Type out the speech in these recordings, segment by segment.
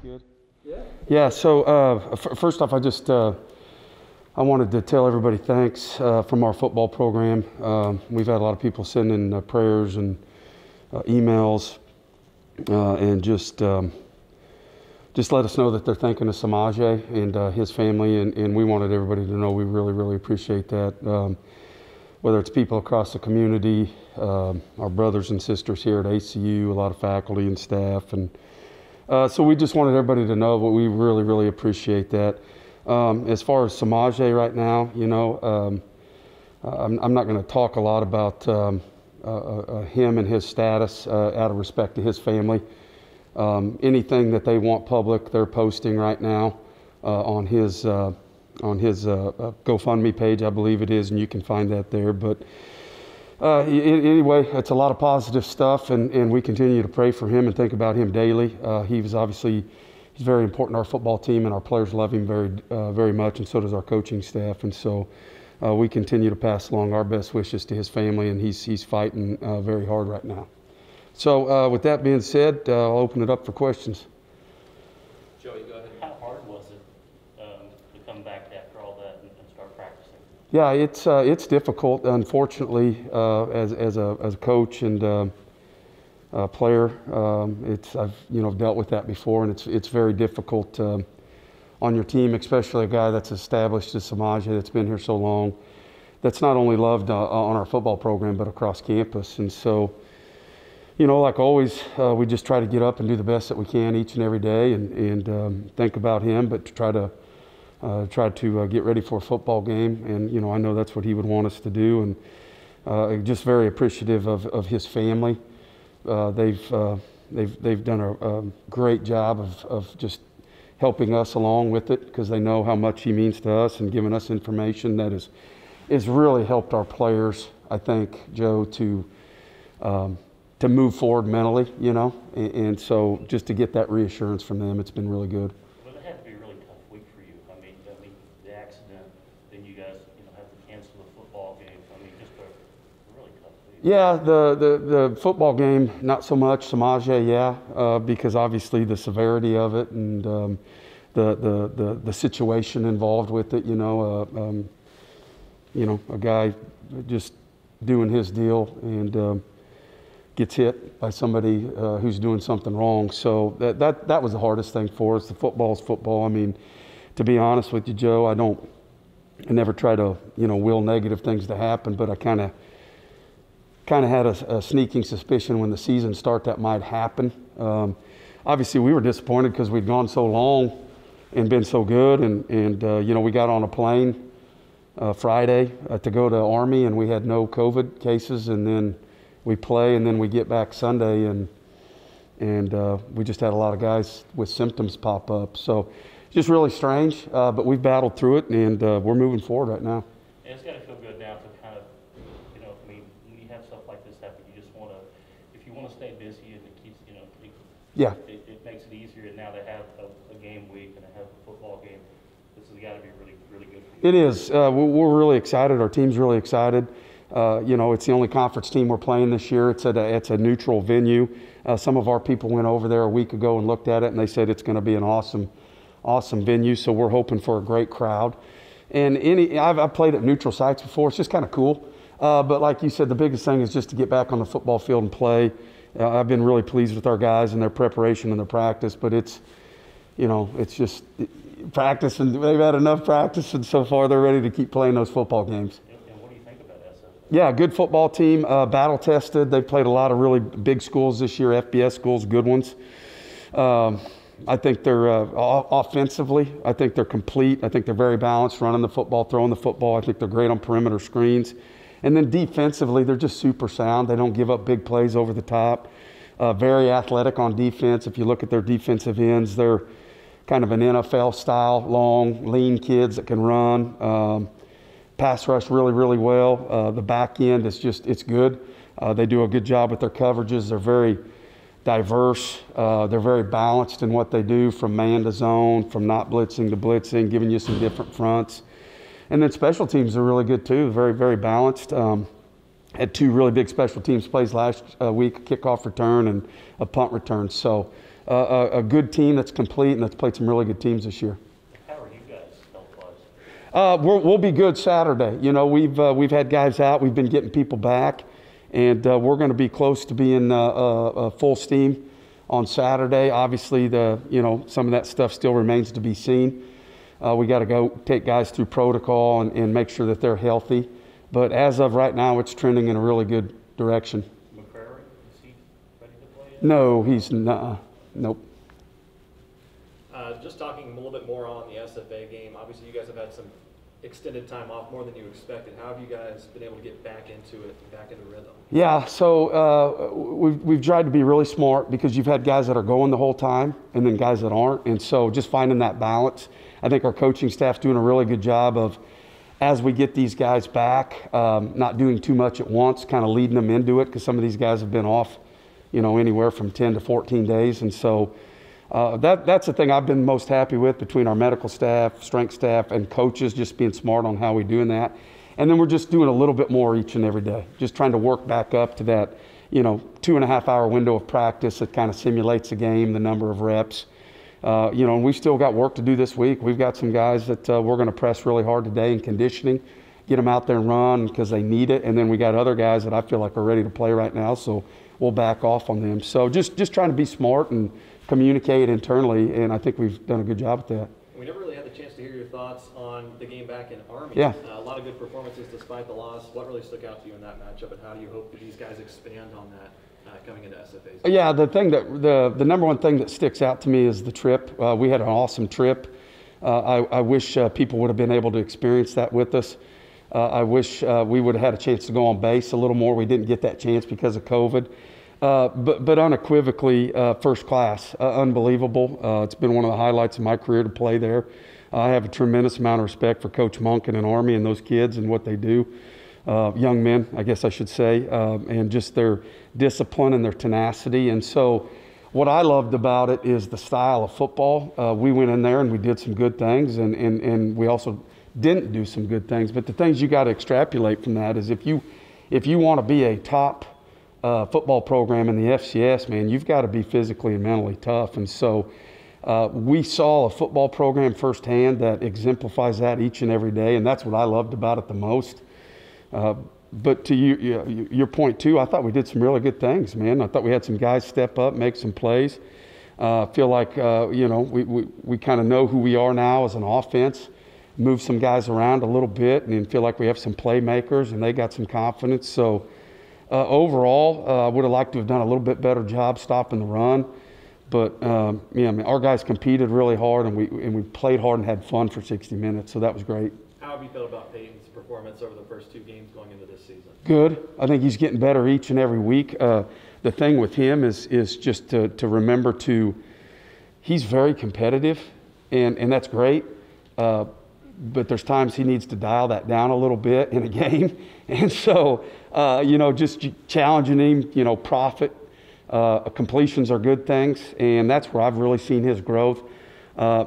good? Yeah. Yeah, so first off, I wanted to tell everybody thanks from our football program. We've had a lot of people sending prayers and emails and just let us know that they're thanking of Sema'J and his family, and we wanted everybody to know we really, really appreciate that. Whether it's people across the community, our brothers and sisters here at ACU, a lot of faculty and staff, and so we just wanted everybody to know, but we really, really appreciate that. As far as Sema'J right now, you know, I'm not going to talk a lot about him and his status out of respect to his family. Anything that they want public, they're posting right now on his GoFundMe page, I believe it is, and you can find that there. But anyway, it's a lot of positive stuff, and we continue to pray for him and think about him daily. He's very important to our football team, and our players love him very much, and so does our coaching staff. And so we continue to pass along our best wishes to his family, and he's fighting very hard right now. So with that being said, I'll open it up for questions. Joey, go ahead. How hard was it to come back after all that and start practicing? Yeah, it's difficult. Unfortunately, as a coach and player, I've dealt with that before, and it's very difficult on your team, especially a guy that's established as Sema'J, that's been here so long, that's not only loved on our football program but across campus. And so, you know, like always, we just try to get up and do the best that we can each and every day, and think about him, but to try to get ready for a football game. And you know, I know that's what he would want us to do, and just very appreciative of his family. They've done a great job of just helping us along with it, because they know how much he means to us and giving us information that is really helped our players, I think, Joe, to move forward mentally, you know, and so just to get that reassurance from them, it's been really good. Well, it had to be a really tough week for you. I mean, the accident, then you guys, have to cancel the football game. I mean, just a really tough week. Yeah, the football game, not so much. Sema'J, yeah, because obviously the severity of it and the situation involved with it. You know, a guy just doing his deal and gets hit by somebody who's doing something wrong. So that was the hardest thing for us. The football's football. I mean, to be honest with you, Joe, I never try to will negative things to happen, but I kind of had a sneaking suspicion when the season started that might happen. Obviously, we were disappointed because we'd gone so long and been so good, and we got on a plane Friday to go to Army, and we had no COVID cases, and then we play, and then we get back Sunday, and we just had a lot of guys with symptoms pop up. So just really strange, but we've battled through it, and we're moving forward right now. And it's got to feel good now to kind of, I mean, when you have stuff like this happen, you just want to, if you want to stay busy, and it keeps, yeah, it makes it easier. And now they have a game week and they have a football game. This has got to be really, really good for you. It is. We're really excited. Our team's really excited. It's the only conference team we're playing this year. It's a neutral venue. Some of our people went over there a week ago and looked at it, and they said it's going to be an awesome venue. So we're hoping for a great crowd. And I've played at neutral sites before. It's just kind of cool. But like you said, the biggest thing is just to get back on the football field and play. I've been really pleased with our guys and their preparation and their practice. But it's just practice, and they've had enough practice, and so far they're ready to keep playing those football games. And what do you think about SF? Yeah, good football team, battle tested. They've played a lot of really big schools this year, FBS schools, good ones. I think they're offensively, I think they're complete. I think they're very balanced, running the football, throwing the football. I think they're great on perimeter screens. And then defensively, they're just super sound. They don't give up big plays over the top. Very athletic on defense. If you look at their defensive ends, they're kind of an NFL style, long, lean kids that can run. Pass rush really, really well. The back end is it's good. They do a good job with their coverages. They're very diverse. They're very balanced in what they do, from man to zone, from not blitzing to blitzing, giving you some different fronts. And then special teams are really good too, very, very balanced. Had two really big special teams plays last week, a kickoff return and a punt return. So a good team that's complete and that's played some really good teams this year. How are you guys health-wise? We'll be good Saturday. You know, we've had guys out. We've been getting people back, and we're going to be close to being full steam on Saturday. Obviously, some of that stuff still remains to be seen. We got to go take guys through protocol and make sure that they're healthy. But as of right now, it's trending in a really good direction. McCrary, is he ready to play? No, he's not. Nope. Just talking a little bit more on the SFA game, obviously you guys have had some extended time off, more than you expected. How have you guys been able to get back into it, back into rhythm? Yeah, so we've tried to be really smart because you've had guys that are going the whole time and then guys that aren't. And so just finding that balance. I think our coaching staff's doing a really good job of, as we get these guys back, not doing too much at once, kind of leading them into it, because some of these guys have been off, anywhere from 10 to 14 days. And so that's the thing I've been most happy with between our medical staff, strength staff, and coaches, just being smart on how we're doing that. And then we're just doing a little bit more each and every day, just trying to work back up to that, 2.5 hour window of practice that kind of simulates the game, the number of reps. And we've still got work to do this week. We've got some guys that we're going to press really hard today in conditioning, get them out there and run because they need it. And then we got other guys that I feel like are ready to play right now, so we'll back off on them. So just trying to be smart and communicate internally, and I think we've done a good job at that. We never really had the chance to hear your thoughts on the game back in Army. Yeah. A lot of good performances despite the loss. What really stuck out to you in that matchup, and how do you hope that these guys expand on that coming into SFA's? Yeah, the number one thing that sticks out to me is the trip. We had an awesome trip. I wish people would have been able to experience that with us. I wish we would have had a chance to go on base a little more. We didn't get that chance because of COVID. But unequivocally, first class, unbelievable. It's been one of the highlights of my career to play there. I have a tremendous amount of respect for Coach Monk and an Army and those kids and what they do. Young men, I guess I should say, and just their discipline and their tenacity. And so what I loved about it is the style of football. We went in there and we did some good things, and we also didn't do some good things. But the things you got to extrapolate from that is if you want to be a top football program in the FCS, man, you've got to be physically and mentally tough. And so we saw a football program firsthand that exemplifies that each and every day, and that's what I loved about it the most. But to your point too, I thought we did some really good things, man. I thought we had some guys step up, make some plays. Feel like we kind of know who we are now as an offense. Move some guys around a little bit, and feel like we have some playmakers, and they got some confidence. So overall, I would have liked to have done a little bit better job stopping the run. But our guys competed really hard, and we played hard and had fun for 60 minutes. So that was great. How have you felt about Peyton's performance over the first two games going into this season? Good. I think he's getting better each and every week. The thing with him is just to remember he's very competitive, and that's great. But there's times he needs to dial that down a little bit in a game. And so, just challenging him, profit, completions are good things. And that's where I've really seen his growth.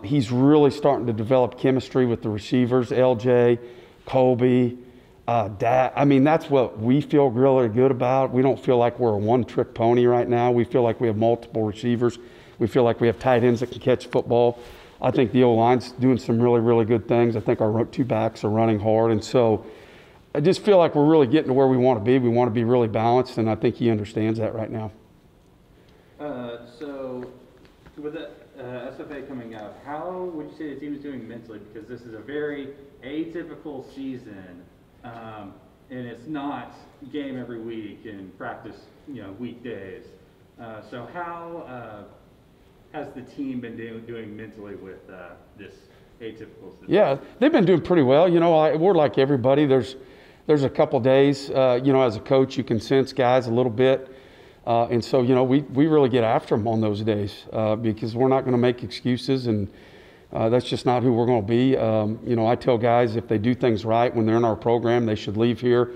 He's really starting to develop chemistry with the receivers, LJ, Colby, that's what we feel really good about. We don't feel like we're a one-trick pony right now. We feel like we have multiple receivers. We feel like we have tight ends that can catch football. I think the O-line's doing some really, really good things. I think our two backs are running hard. And so I just feel like we're really getting to where we want to be. We want to be really balanced, and I think he understands that right now. So with the SFA coming up, how would you say the team is doing mentally? Because this is a very atypical season, and it's not game every week and practice, weekdays. So how has the team been doing mentally with this atypical season? Yeah, they've been doing pretty well. We're like everybody. There's a couple days, as a coach, you can sense guys a little bit. And so, we really get after them on those days because we're not going to make excuses, and that's just not who we're going to be. I tell guys if they do things right when they're in our program, they should leave here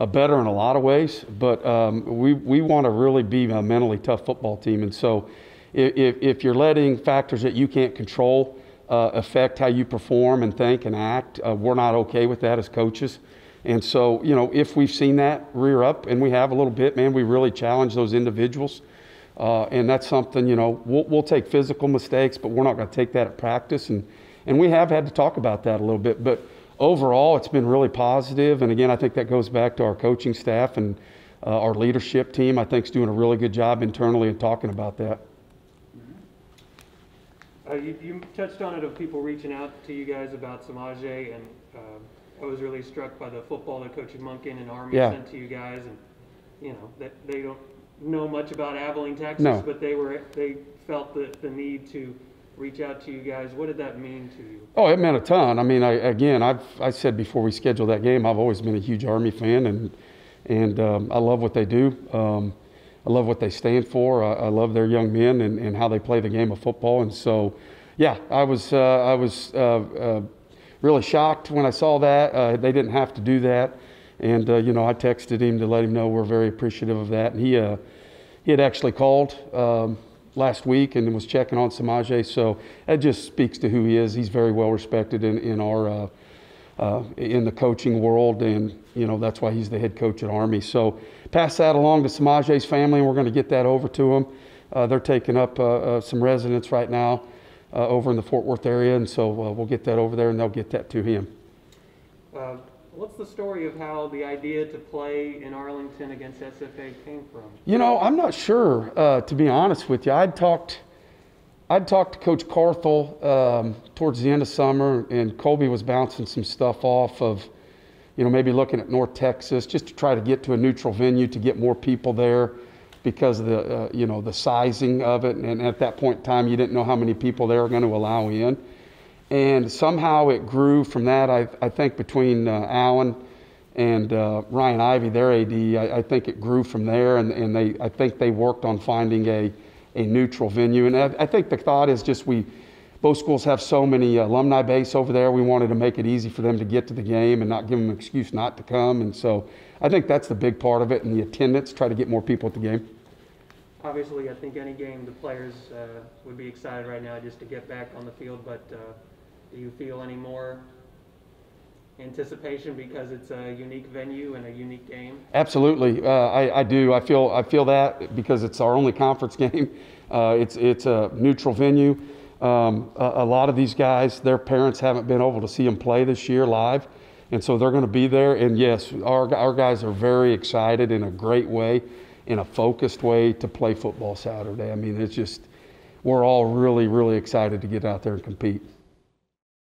better in a lot of ways. But we want to really be a mentally tough football team. And so if you're letting factors that you can't control affect how you perform and think and act, we're not okay with that as coaches. And so, if we've seen that rear up, and we have a little bit, man, we really challenge those individuals And that's something, you know, we'll take physical mistakes, but we're not going to take that at practice. And we have had to talk about that a little bit. But overall, it's been really positive. And again, I think that goes back to our coaching staff and our leadership team. I think is doing a really good job internally in talking about that. You touched on it of people reaching out to you guys about Sema'J, and I was really struck by the football that Coach Munkin and Army sent to you guys, and you know that they don't know much about Abilene, Texas, but they felt the need to reach out to you guys. What did that mean to you? Oh, it meant a ton. I mean, I said before we scheduled that game, I've always been a huge Army fan, and I love what they do. I love what they stand for. I love their young men and how they play the game of football. And so, yeah, I was really shocked when I saw that. They didn't have to do that. And, you know, I texted him to let him know we're very appreciative of that. And he had actually called last week and was checking on Sema'J. So that just speaks to who he is. He's very well respected in our in the coaching world, and you know that's why he's the head coach at Army. So pass that along to Sema'J's family, and we're going to get that over to them. They're taking up some residence right now over in the Fort Worth area, and so we'll get that over there, and they'll get that to him. What's the story of how the idea to play in Arlington against SFA came from? You know, I'm not sure, to be honest with you. I'd talked to Coach Carthel towards the end of summer, and Colby was bouncing some stuff off of, you know, maybe looking at North Texas just to try to get to a neutral venue to get more people there because of the, you know, the sizing of it. And at that point in time, you didn't know how many people they were going to allow in. And somehow it grew from that. I think between Allen and Ryan Ivey, their AD, I think it grew from there. And I think they worked on finding a neutral venue. And I think the thought is just both schools have so many alumni base over there. We wanted to make it easy for them to get to the game and not give them an excuse not to come. And so I think that's the big part of it, and the attendance, try to get more people at the game. Obviously, I think any game the players would be excited right now just to get back on the field, but do you feel any more anticipation because it's a unique venue and a unique game? Absolutely, I do. I feel that because it's our only conference game. It's a neutral venue. A lot of these guys, their parents haven't been able to see them play this year live, and so they're going to be there. And yes, our guys are very excited in a great way, in a focused way to play football Saturday. I mean, it's just we're all really, really excited to get out there and compete.